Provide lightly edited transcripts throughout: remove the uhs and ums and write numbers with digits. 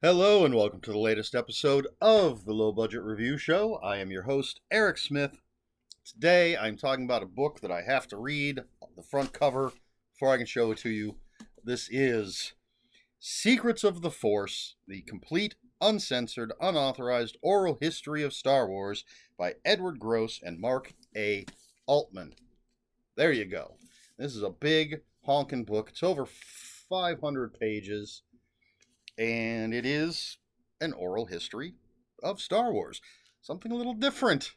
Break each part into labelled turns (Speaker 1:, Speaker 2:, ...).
Speaker 1: Hello and welcome to the latest episode of the Low Budget Review Show. I am your host, Eric Smith. Today I'm talking about a book that I have to read, the front cover, before I can show it to you. This is Secrets of the Force, the complete, uncensored, unauthorized oral history of Star Wars by Edward Gross and Mark A. Altman. There you go. This is a big honkin' book. It's over 500 pages. And it is an oral history of Star Wars. Something a little different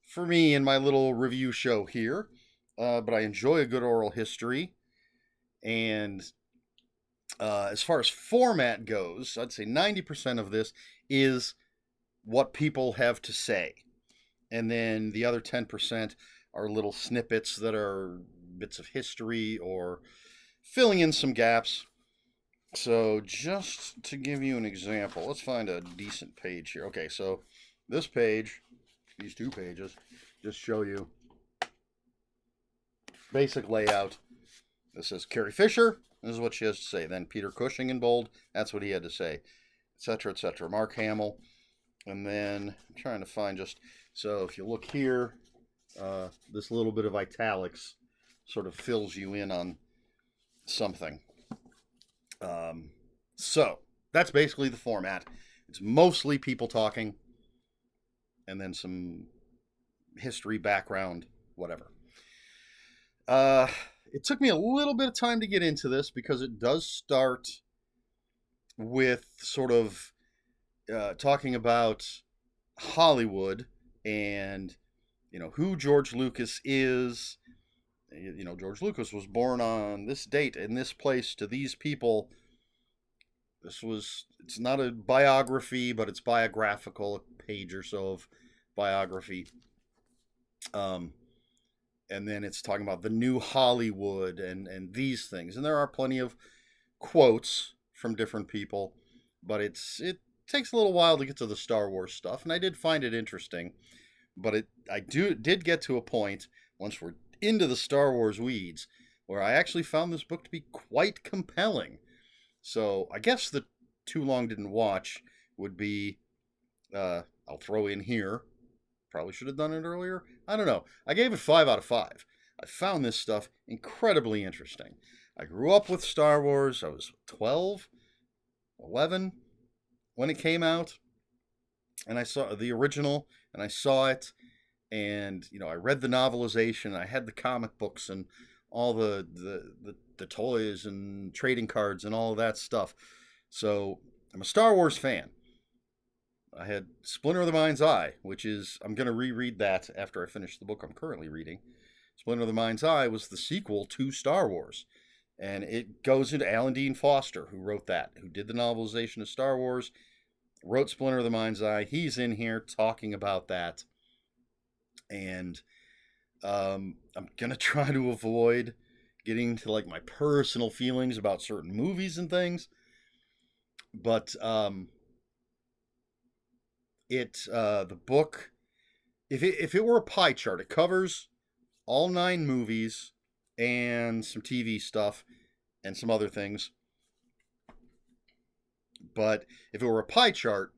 Speaker 1: for me in my little review show here. But I enjoy a good oral history. And as far as format goes, I'd say 90% of this is what people have to say. And then the other 10% are little snippets that are bits of history or filling in some gaps. So just to give you an example, let's find a decent page here. Okay, so this page, these two pages, just show you basic layout. This says Carrie Fisher. This is what she has to say. Then Peter Cushing in bold. That's what he had to say, etc., etc. Mark Hamill. And then I'm trying to find just, so if you look here, this little bit of italics sort of fills you in on something. So that's basically the format. It's mostly people talking and then some history, background, whatever. It took me a little bit of time to get into this because it does start with sort of talking about Hollywood and, who George Lucas is. George Lucas was born on this date in this place to these people. It's not a biography, but it's biographical, a page or so of biography. And then it's talking about the new Hollywood and these things. And there are plenty of quotes from different people, but it takes a little while to get to the Star Wars stuff. And I did find it interesting, but I did get to a point once we're into the Star Wars weeds where I actually found this book to be quite compelling. So I guess the too long didn't watch would be, I'll throw in here. Probably should have done it earlier. I don't know. I gave it 5 out of 5. I found this stuff incredibly interesting. I grew up with Star Wars. I was 12, 11 when it came out. And I saw the original and I saw it. And, I read the novelization. I had the comic books and all the toys and trading cards and all of that stuff. So I'm a Star Wars fan. I had Splinter of the Mind's Eye, which is, I'm going to reread that after I finish the book I'm currently reading. Splinter of the Mind's Eye was the sequel to Star Wars. And it goes into Alan Dean Foster, who wrote that, who did the novelization of Star Wars, wrote Splinter of the Mind's Eye. He's in here talking about that. And I'm going to try to avoid getting to my personal feelings about certain movies and things. But the book, if it were a pie chart, it covers all 9 movies and some TV stuff and some other things. But if it were a pie chart,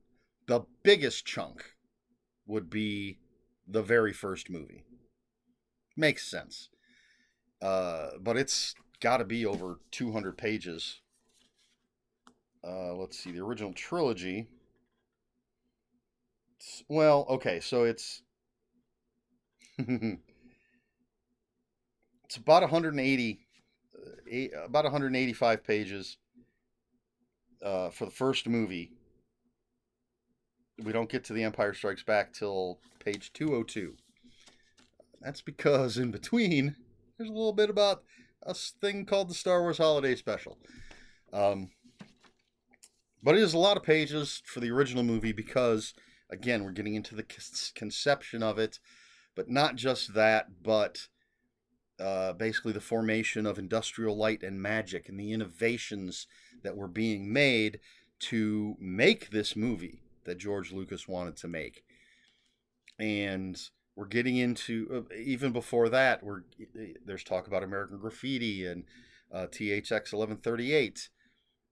Speaker 1: the biggest chunk would be the very first movie. Makes sense. But it's got to be over 200 pages. Let's see, the original trilogy. Well, okay, so it's it's about 185 pages for the first movie. We don't get to The Empire Strikes Back till page 202. That's because in between, there's a little bit about a thing called the Star Wars Holiday Special. But it is a lot of pages for the original movie because, again, we're getting into the conception of it. But not just that, but basically the formation of industrial light and magic and the innovations that were being made to make this movie that George Lucas wanted to make. And we're getting into, even before that, there's talk about American Graffiti and THX 1138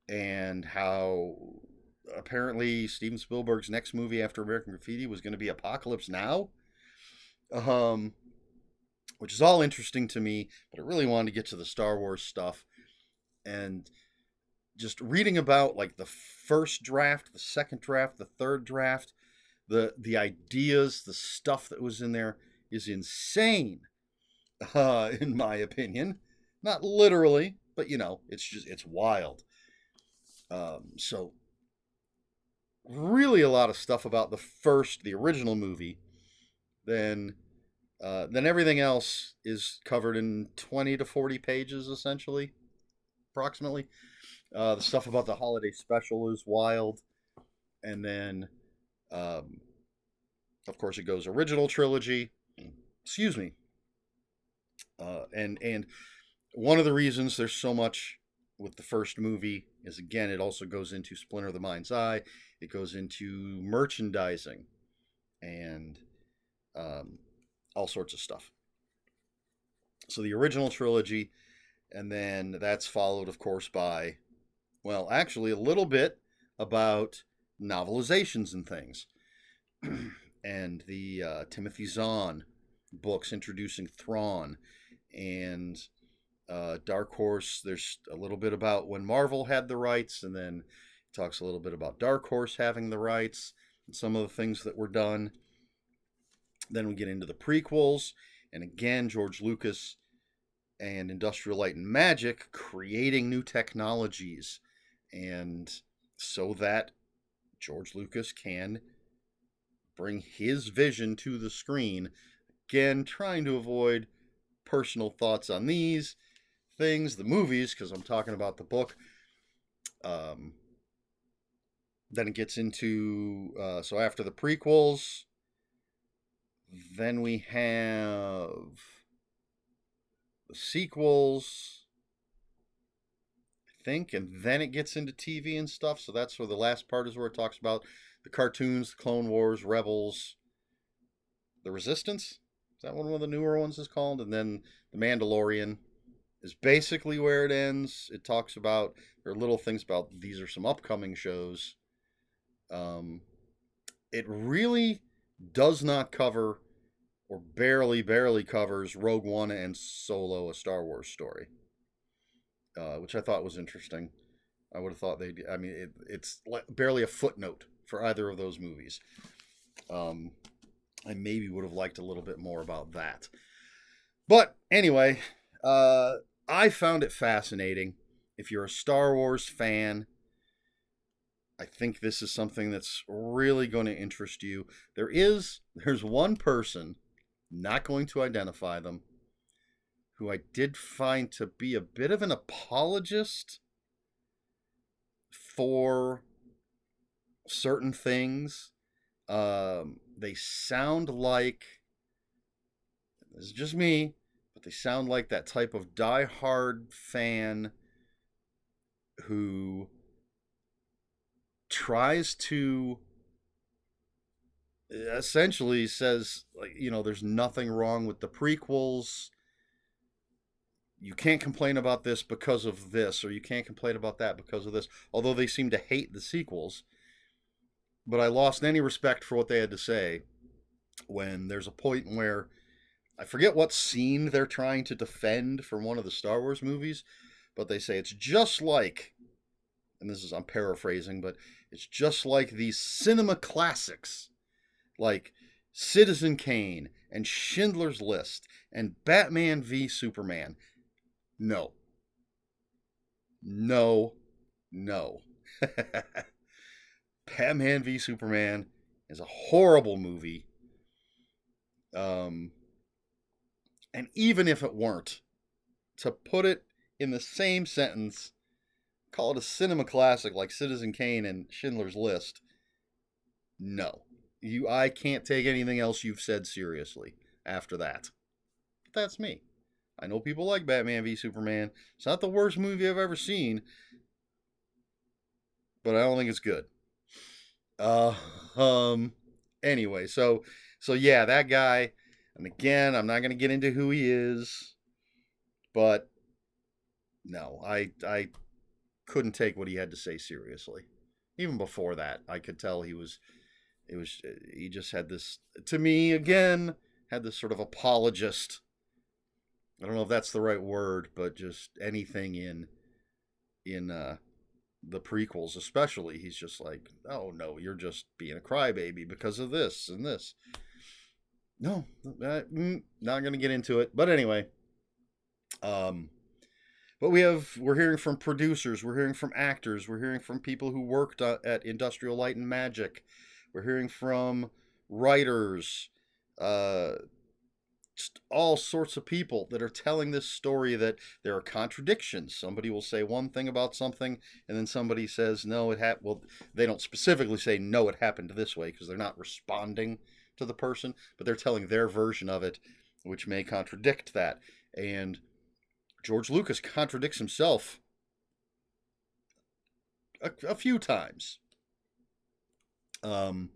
Speaker 1: and how apparently Steven Spielberg's next movie after American Graffiti was going to be Apocalypse Now, um, which is all interesting to me. But I really wanted to get to the Star Wars stuff, and just reading about like the first draft, the second draft, the third draft, the ideas, the stuff that was in there is insane, in my opinion. Not literally, but it's wild. So really a lot of stuff about the original movie. Then everything else is covered in 20 to 40 pages, essentially, approximately. The stuff about the holiday special is wild, and then, um, of course, it goes original trilogy. Excuse me. And one of the reasons there's so much with the first movie is, again, it also goes into Splinter of the Mind's Eye. It goes into merchandising and all sorts of stuff. So the original trilogy, and then that's followed, of course, by, well, actually a little bit about novelizations and things. And the Timothy Zahn books introducing Thrawn, and Dark Horse. There's a little bit about when Marvel had the rights, and then it talks a little bit about Dark Horse having the rights and some of the things that were done. Then we get into the prequels, and again, George Lucas and Industrial Light and Magic creating new technologies, and so that George Lucas can bring his vision to the screen. Again, trying to avoid personal thoughts on these things, the movies, because I'm talking about the book. Then it gets into, so after the prequels, then we have the sequels, I think, and then it gets into TV and stuff. So that's where the last part is, where it talks about the cartoons, the Clone Wars, Rebels, the Resistance. Is that one of the newer ones is called? And then the Mandalorian is basically where it ends. It talks about, there are little things about, these are some upcoming shows. It really does not cover, or barely covers, Rogue One and Solo, a Star Wars story, which I thought was interesting. I would have thought it's barely a footnote for either of those movies. I maybe would have liked a little bit more about that. But anyway, I found it fascinating. If you're a Star Wars fan, I think this is something that's really going to interest you. There's one person, not going to identify them, who I did find to be a bit of an apologist for certain things. They sound like, this is just me, but they sound like that type of diehard fan who tries to, essentially says, like, there's nothing wrong with the prequels. You can't complain about this because of this, or you can't complain about that because of this, although they seem to hate the sequels. But I lost any respect for what they had to say when there's a point where, I forget what scene they're trying to defend from one of the Star Wars movies, but they say it's just like, and this is, I'm paraphrasing, but it's just like these cinema classics like Citizen Kane and Schindler's List and Batman v Superman. No. Batman v Superman is a horrible movie. And even if it weren't, to put it in the same sentence, call it a cinema classic like Citizen Kane and Schindler's List, no. I can't take anything else you've said seriously after that. But that's me. I know people like Batman v Superman. It's not the worst movie I've ever seen, but I don't think it's good. Anyway, so yeah, that guy, and again, I'm not going to get into who he is, but no, I couldn't take what he had to say seriously. even before that, I could tell he just had this, to me again, had this sort of apologist. I don't know if that's the right word, but just anything in the prequels, especially, he's just like, oh no, you're just being a crybaby because of this and this. No, not going to get into it. But anyway, um, but we're hearing from producers, we're hearing from actors, we're hearing from people who worked at Industrial Light and Magic, we're hearing from writers, uh, just all sorts of people that are telling this story, that there are contradictions. Somebody will say one thing about something, and then somebody says, no, well, they don't specifically say, no, it happened this way, because they're not responding to the person, but they're telling their version of it, which may contradict that. And George Lucas contradicts himself a few times. I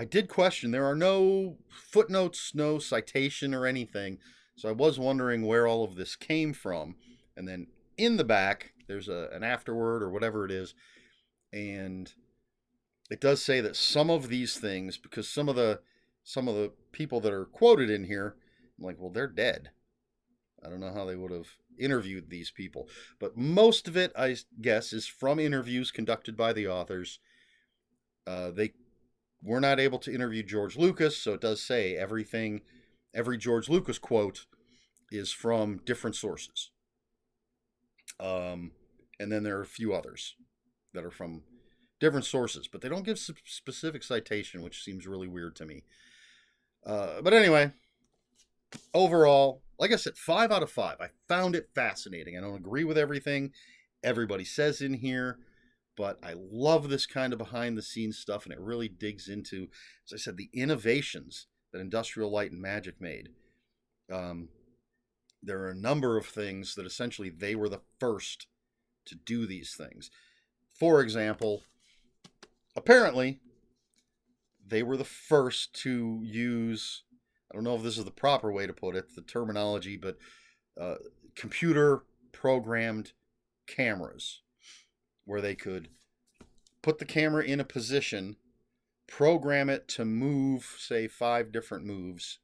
Speaker 1: did question, there are no footnotes, no citation or anything, so I was wondering where all of this came from. And then in the back, there's an afterword or whatever it is, and it does say that some of these things, because some of the people that are quoted in here, I'm like, well, they're dead. I don't know how they would have interviewed these people, but most of it, I guess, is from interviews conducted by the authors. They were not able to interview George Lucas, so it does say every George Lucas quote is from different sources. And then there are a few others that are from different sources, but they don't give specific citation, which seems really weird to me. But anyway, overall, like I said, 5 out of 5. I found it fascinating. I don't agree with everything everybody says in here, but I love this kind of behind the scenes stuff, and it really digs into, as I said, the innovations that Industrial Light and Magic made. There are a number of things that essentially they were the first to do these things. For example, apparently, they were the first to use, I don't know if this is the proper way to put it, the terminology, but computer programmed cameras, where they could put the camera in a position, program it to move, say, 5 different moves,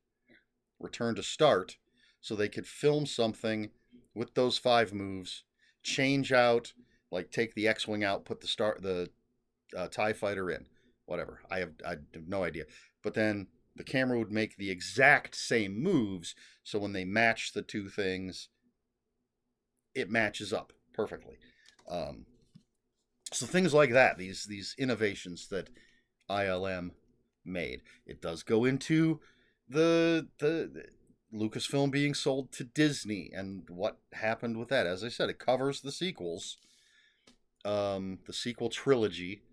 Speaker 1: return to start, so they could film something with those 5 moves, change out, like take the X-Wing out, put the TIE fighter in, whatever. I have no idea. But then the camera would make the exact same moves, so when they match the two things, it matches up perfectly. So things like that, these innovations that ILM made. It does go into the Lucasfilm being sold to Disney and what happened with that. As I said, it covers the sequels, the sequel trilogy.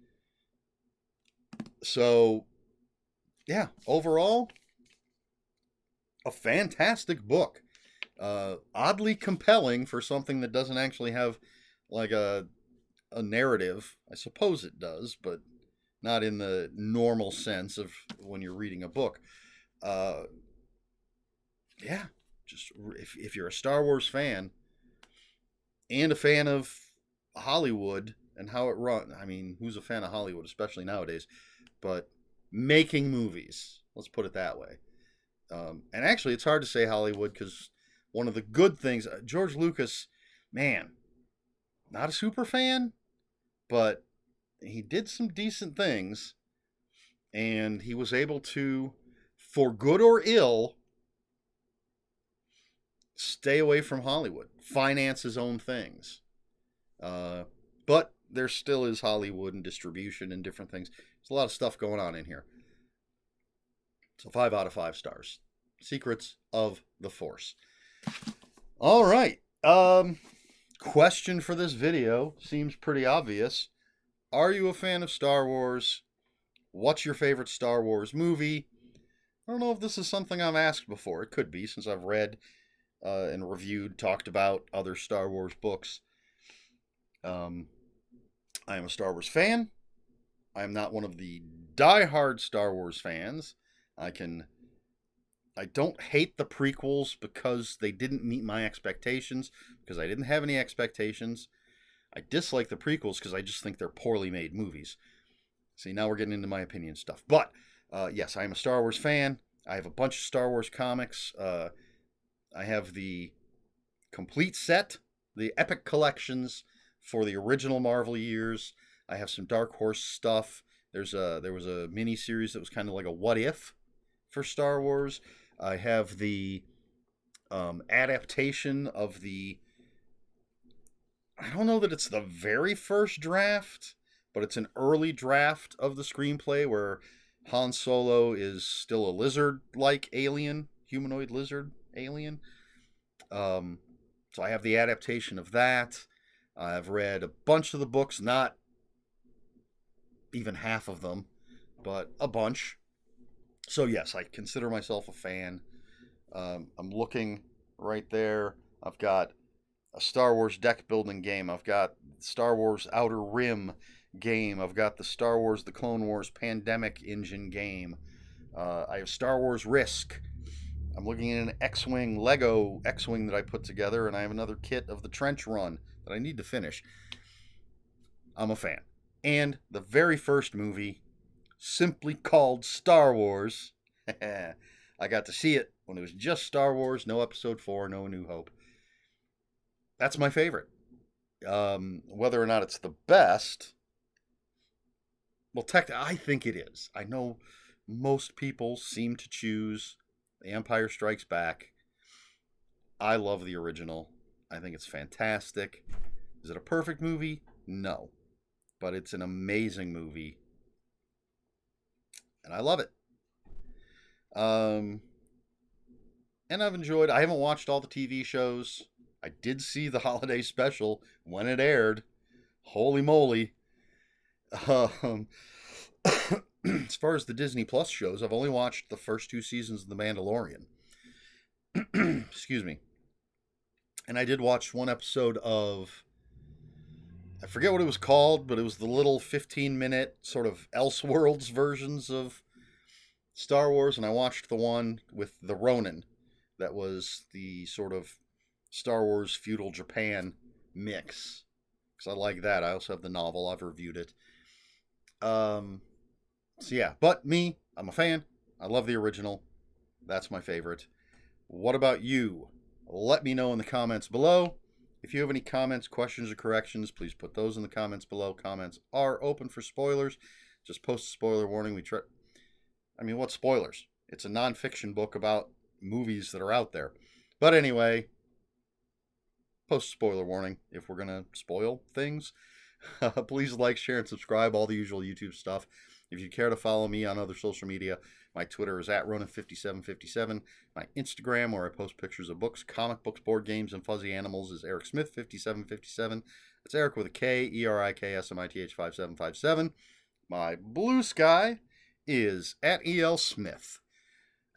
Speaker 1: So, yeah, overall, a fantastic book. Oddly compelling for something that doesn't actually have like a narrative. I suppose it does, but not in the normal sense of when you're reading a book. Yeah, just if you're a Star Wars fan and a fan of Hollywood and how it runs, I mean, who's a fan of Hollywood, especially nowadays? But making movies, let's put it that way. And actually, it's hard to say Hollywood, because one of the good things, George Lucas, man, not a super fan, but he did some decent things, and he was able to, for good or ill, stay away from Hollywood, finance his own things. But there still is Hollywood and distribution and different things. There's a lot of stuff going on in here. So 5 out of 5 stars. Secrets of the Force. All right. Question for this video seems pretty obvious. Are you a fan of Star Wars? What's your favorite Star Wars movie? I don't know if this is something I've asked before. It could be, since I've read and reviewed, talked about other Star Wars books. I am a Star Wars fan. I am not one of the die-hard Star Wars fans. I don't hate the prequels because they didn't meet my expectations, because I didn't have any expectations. I dislike the prequels because I just think they're poorly made movies. See, now we're getting into my opinion stuff. But yes, I am a Star Wars fan. I have a bunch of Star Wars comics. I have the complete set, the epic collections for the original Marvel years. I have some Dark Horse stuff. There was a mini series that was kind of like a what if for Star Wars. I have the adaptation of the. I don't know that it's the very first draft, but it's an early draft of the screenplay where Han Solo is still a lizard-like alien, humanoid lizard alien. So I have the adaptation of that. I've read a bunch of the books, not even half of them, but a bunch. So yes, I consider myself a fan. I'm looking right there. I've got a Star Wars deck building game. I've got Star Wars Outer Rim game. I've got the Star Wars The Clone Wars Pandemic Engine game. I have Star Wars Risk. I'm looking at an X-Wing, Lego X-Wing that I put together, and I have another kit of the Trench Run that I need to finish. I'm a fan. And the very first movie, simply called Star Wars, I got to see it when it was just Star Wars, no Episode 4, no New Hope. That's my favorite. Whether or not it's the best, well, I think it is. I know most people seem to choose The Empire Strikes Back. I love the original. I think it's fantastic. Is it a perfect movie? No. But it's an amazing movie. And I love it. And I haven't watched all the TV shows. I did see the holiday special when it aired. Holy moly. As far as the Disney Plus shows, I've only watched the first 2 seasons of The Mandalorian. Excuse me. And I did watch one episode of, I forget what it was called, but it was the little 15-minute sort of Elseworlds versions of Star Wars, and I watched the one with the Ronin that was the sort of Star Wars feudal Japan mix, because I like that. I also have the novel. I've reviewed it. So yeah, but me, I'm a fan. I love the original. That's my favorite. What about you? Let me know in the comments below. If you have any comments, questions, or corrections, please put those in the comments below. Comments are open for spoilers. Just post a spoiler warning. What spoilers? It's a nonfiction book about movies that are out there. But anyway, post spoiler warning if we're going to spoil things. Please like, share, and subscribe. All the usual YouTube stuff. If you care to follow me on other social media, my Twitter is @Ronan5757. My Instagram, where I post pictures of books, comic books, board games, and fuzzy animals, is ErikSmith5757. That's Eric with a K, ERIKSMITH5757. My Blue Sky is @ELSmith.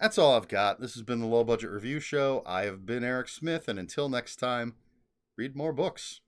Speaker 1: That's all I've got. This has been the Low Budget Review Show. I have been Eric Smith, and until next time, read more books.